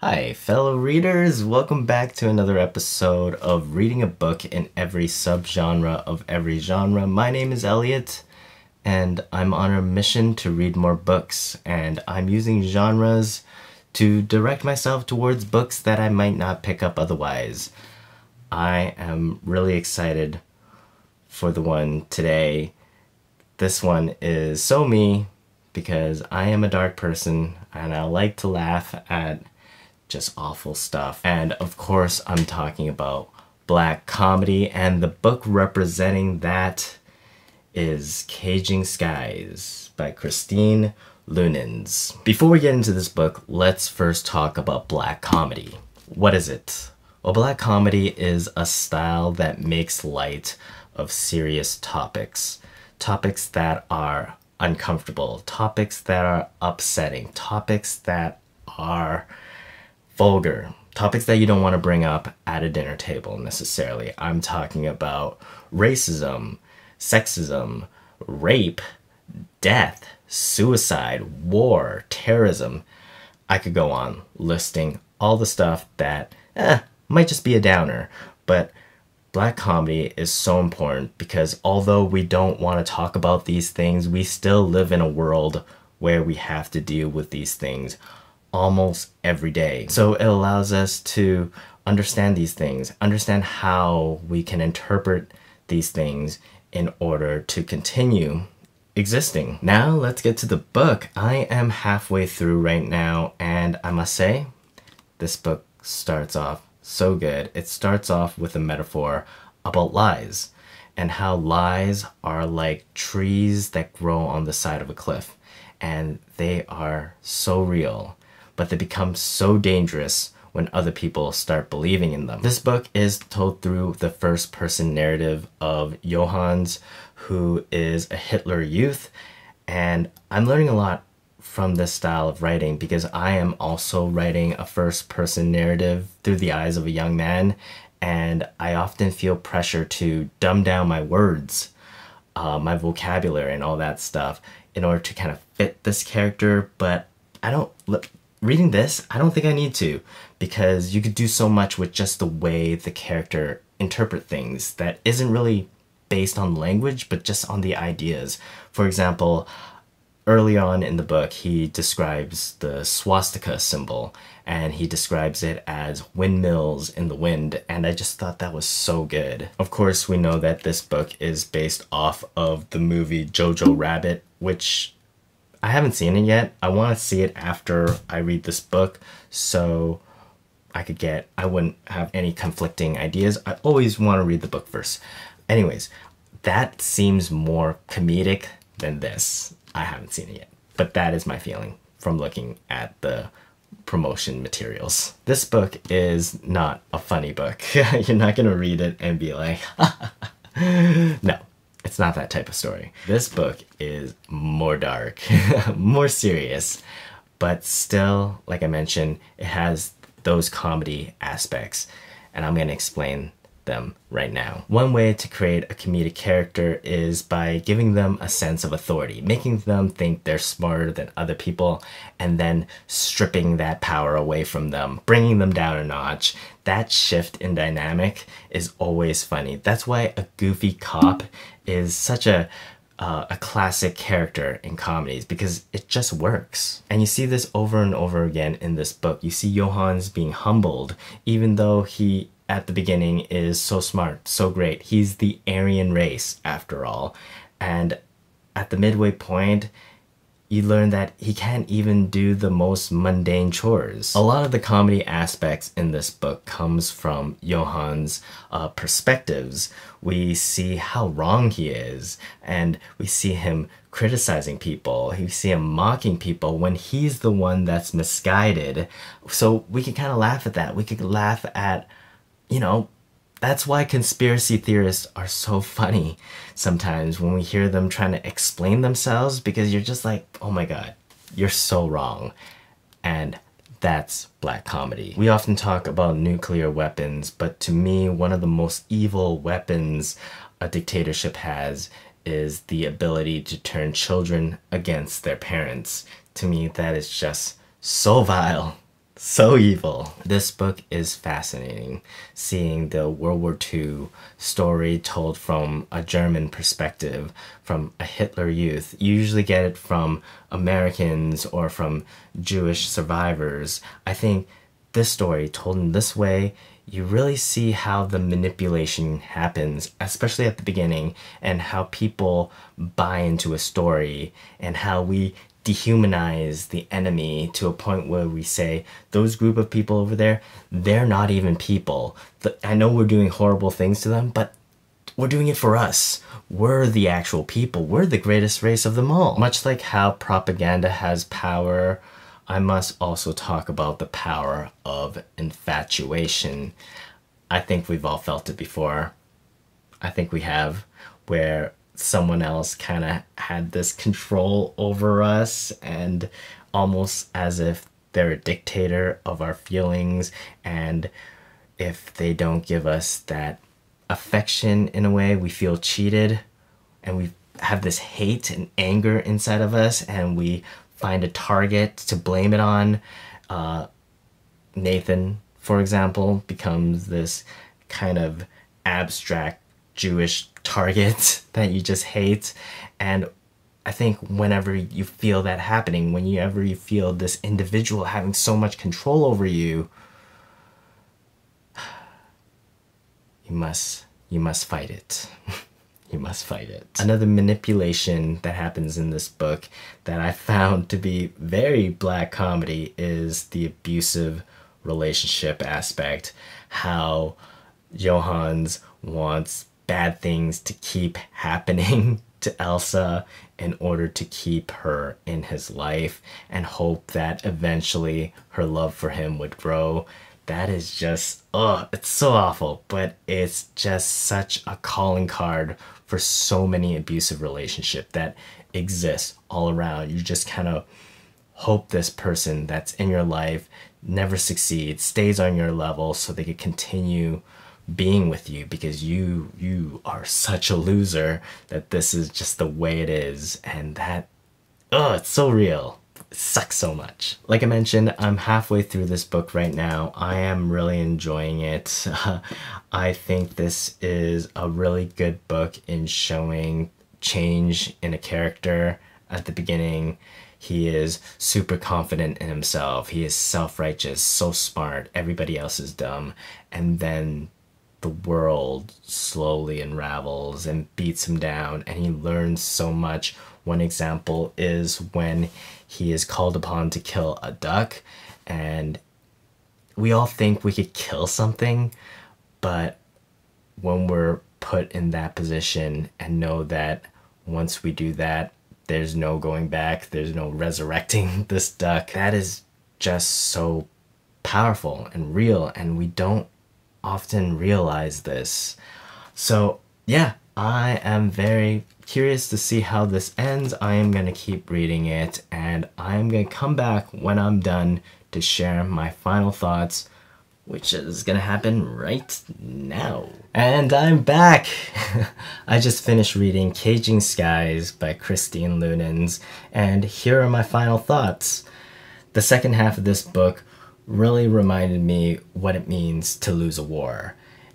Hi, fellow readers! Welcome back to another episode of reading a book in every subgenre of every genre. My name is Elliot, and I'm on a mission to read more books, and I'm using genres to direct myself towards books that I might not pick up otherwise. I am really excited for the one today. This one is so me because I am a dark person and I like to laugh at just awful stuff. And of course, I'm talking about black comedy, and the book representing that is Caging Skies by Christine Leunens. Before we get into this book, let's first talk about black comedy. What is it? Well, black comedy is a style that makes light of serious topics. Topics that are uncomfortable, topics that are upsetting, topics that are vulgar, topics that you don't want to bring up at a dinner table necessarily. I'm talking about racism, sexism, rape, death, suicide, war, terrorism. I could go on listing all the stuff that might just be a downer, but black comedy is so important because although we don't want to talk about these things, we still live in a world where we have to deal with these things almost every day. So it allows us to understand these things, understand how we can interpret these things in order to continue existing. Now let's get to the book. I am halfway through right now, and I must say, this book starts off so good. It starts off with a metaphor about lies and how lies are like trees that grow on the side of a cliff, and they are so real, but they become so dangerous when other people start believing in them. This book is told through the first-person narrative of Johannes, who is a Hitler youth, and I'm learning a lot from this style of writing because I am also writing a first-person narrative through the eyes of a young man, and I often feel pressure to dumb down my words, my vocabulary, and all that stuff in order to kind of fit this character, but reading this, I don't think I need to, because you could do so much with just the way the character interpret things that isn't really based on language, but just on the ideas. For example, early on in the book, he describes the swastika symbol, and he describes it as windmills in the wind, and I just thought that was so good. Of course, we know that this book is based off of the movie Jojo Rabbit, which I haven't seen it yet. I want to see it after I read this book so I wouldn't have any conflicting ideas. I always want to read the book first. Anyways, that seems more comedic than this. I haven't seen it yet, but that is my feeling from looking at the promotion materials. This book is not a funny book. You're not going to read it and be like, no. It's not that type of story. This book is more dark, more serious, but still, like I mentioned, it has those comedy aspects, and I'm going to explain them right now. One way to create a comedic character is by giving them a sense of authority, making them think they're smarter than other people, and then stripping that power away from them, bringing them down a notch. That shift in dynamic is always funny. That's why a goofy cop is such a classic character in comedies, because it just works. And you see this over and over again in this book. You see Johannes being humbled, even though he at the beginning is so smart, so great. He's the Aryan race after all. And at the midway point, you learn that he can't even do the most mundane chores. A lot of the comedy aspects in this book comes from Johannes' perspectives. We see how wrong he is, and we see him criticizing people. We see him mocking people when he's the one that's misguided. So we can kind of laugh at that. We could laugh at, you know, that's why conspiracy theorists are so funny sometimes when we hear them trying to explain themselves, because you're just like, oh my god, you're so wrong. And that's black comedy. We often talk about nuclear weapons, but to me, one of the most evil weapons a dictatorship has is the ability to turn children against their parents. To me, that is just so vile. So evil. This book is fascinating, seeing the World War II story told from a German perspective, from a Hitler youth. You usually get it from Americans or from Jewish survivors. I think this story told in this way, you really see how the manipulation happens, especially at the beginning, and how people buy into a story, and how we dehumanize the enemy to a point where we say, those group of people over there, they're not even people. I know we're doing horrible things to them, but we're doing it for us. We're the actual people. We're the greatest race of them all. Much like how propaganda has power, I must also talk about the power of infatuation. I think we've all felt it before. I think we have, where someone else kind of had this control over us, and almost as if they're a dictator of our feelings, and if they don't give us that affection in a way, we feel cheated, and we have this hate and anger inside of us, and we find a target to blame it on. Nathan, for example, becomes this kind of abstract Jewish target that you just hate. And I think whenever you feel that happening, whenever you feel this individual having so much control over you, you must fight it. You must fight it. Another manipulation that happens in this book that I found to be very black comedy is the abusive relationship aspect. How Johannes wants bad things to keep happening to Elsa in order to keep her in his life, and hope that eventually her love for him would grow. That is just, it's so awful, but it's just such a calling card for so many abusive relationships that exist all around. You just kind of hope this person that's in your life never succeeds, stays on your level so they could continue being with you, because you are such a loser that this is just the way it is. And that, it's so real. It sucks so much. Like I mentioned, I'm halfway through this book right now. I am really enjoying it. I think this is a really good book in showing change in a character. At the beginning, he is super confident in himself. He is self-righteous, so smart. Everybody else is dumb. And then the world slowly unravels and beats him down, and he learns so much. One example is when he is called upon to kill a duck, and we all think we could kill something, but when we're put in that position and know that once we do that, there's no going back, there's no resurrecting this duck, that is just so powerful and real, and we don't often realize this. So yeah, I am very curious to see how this ends. I am going to keep reading it, and I'm going to come back when I'm done to share my final thoughts, which is going to happen right now. And I'm back! I just finished reading Caging Skies by Christine Leunens, and here are my final thoughts. The second half of this book really reminded me what it means to lose a war.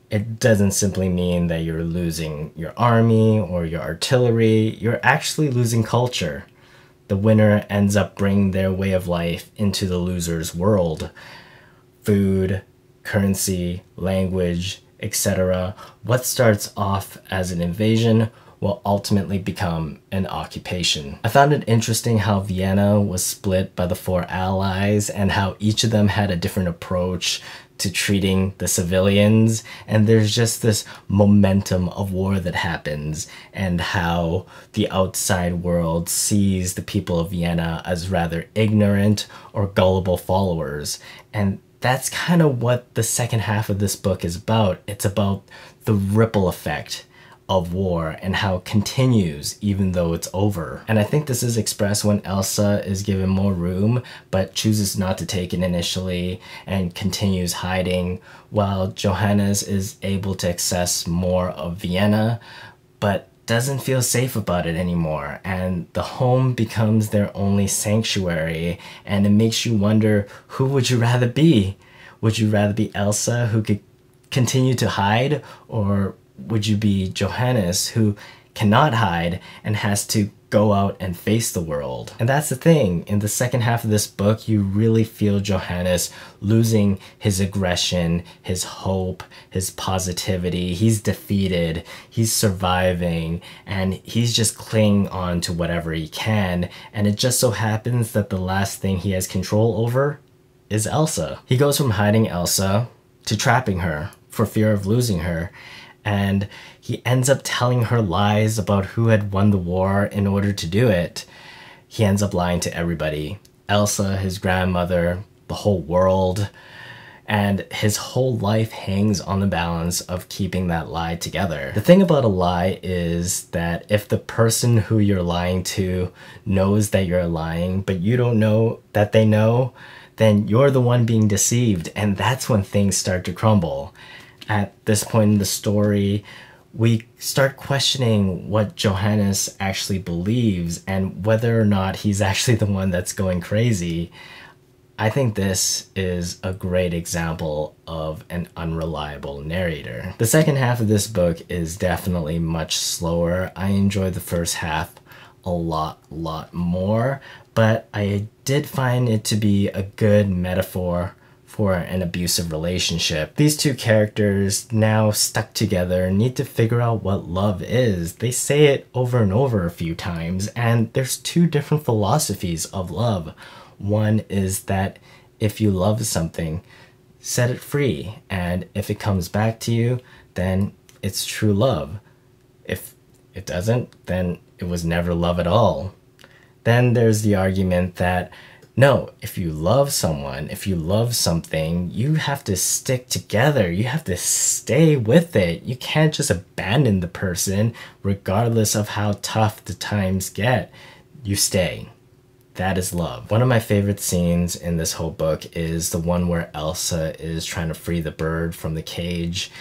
It doesn't simply mean that you're losing your army or your artillery, you're actually losing culture. The winner ends up bringing their way of life into the loser's world. Food, currency, language, etc. What starts off as an invasion will ultimately become an occupation. I found it interesting how Vienna was split by the four allies, and how each of them had a different approach to treating the civilians, and there's just this momentum of war that happens, and how the outside world sees the people of Vienna as rather ignorant or gullible followers. And that's kind of what the second half of this book is about. It's about the ripple effect of war and how it continues even though it's over. And I think this is expressed when Elsa is given more room but chooses not to take it initially and continues hiding, while Johannes is able to access more of Vienna, but doesn't feel safe about it anymore, and the home becomes their only sanctuary, and it makes you wonder, who would you rather be? Would you rather be Elsa, who could continue to hide, or would you be Johannes, who cannot hide and has to go out and face the world? And that's the thing. In the second half of this book, you really feel Johannes losing his aggression, his hope, his positivity. He's defeated, he's surviving, and he's just clinging on to whatever he can. And it just so happens that the last thing he has control over is Elsa. He goes from hiding Elsa to trapping her for fear of losing her. And he ends up telling her lies about who had won the war in order to do it. He ends up lying to everybody. Elsa, his grandmother, the whole world. And his whole life hangs on the balance of keeping that lie together. The thing about a lie is that if the person who you're lying to knows that you're lying, but you don't know that they know, then you're the one being deceived, and that's when things start to crumble. At this point in the story, we start questioning what Johannes actually believes and whether or not he's actually the one that's going crazy. I think this is a great example of an unreliable narrator. The second half of this book is definitely much slower. I enjoyed the first half a lot more, but I did find it to be a good metaphor for an abusive relationship. These two characters, now stuck together, need to figure out what love is. They say it over and over a few times, and there's two different philosophies of love. One is that if you love something, set it free, and if it comes back to you, then it's true love. If it doesn't, then it was never love at all. Then there's the argument that no, if you love someone, if you love something, you have to stick together. You have to stay with it. You can't just abandon the person regardless of how tough the times get. You stay. That is love. One of my favorite scenes in this whole book is the one where Elsa is trying to free the bird from the cage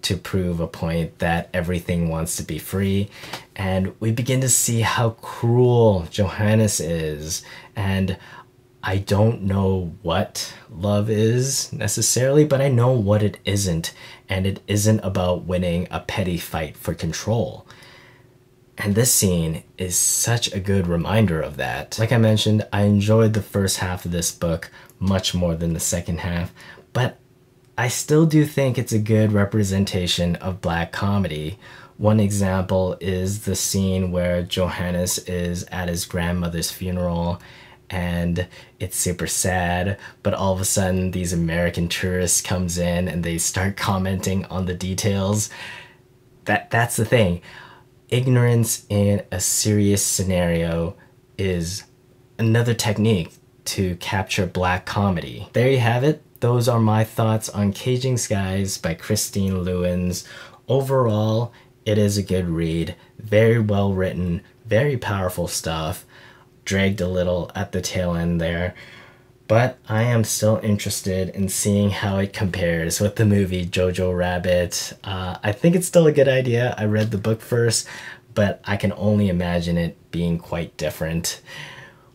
to prove a point that everything wants to be free. And we begin to see how cruel Johannes is. And I don't know what love is necessarily, but I know what it isn't. And it isn't about winning a petty fight for control. And this scene is such a good reminder of that. Like I mentioned, I enjoyed the first half of this book much more than the second half, but I still do think it's a good representation of Black comedy. One example is the scene where Johannes is at his grandmother's funeral and it's super sad, but all of a sudden these American tourists comes in and they start commenting on the details. That's the thing. Ignorance in a serious scenario is another technique to capture Black comedy. There you have it. Those are my thoughts on Caging Skies by Christine Leunens. Overall, it is a good read. Very well written, very powerful stuff. Dragged a little at the tail end there, but I am still interested in seeing how it compares with the movie Jojo Rabbit. I think it's still a good idea. I read the book first, but I can only imagine it being quite different.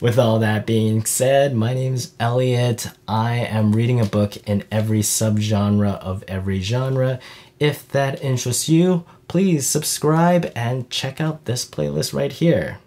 With all that being said, my name's Elliot. I am reading a book in every subgenre of every genre. If that interests you, please subscribe and check out this playlist right here.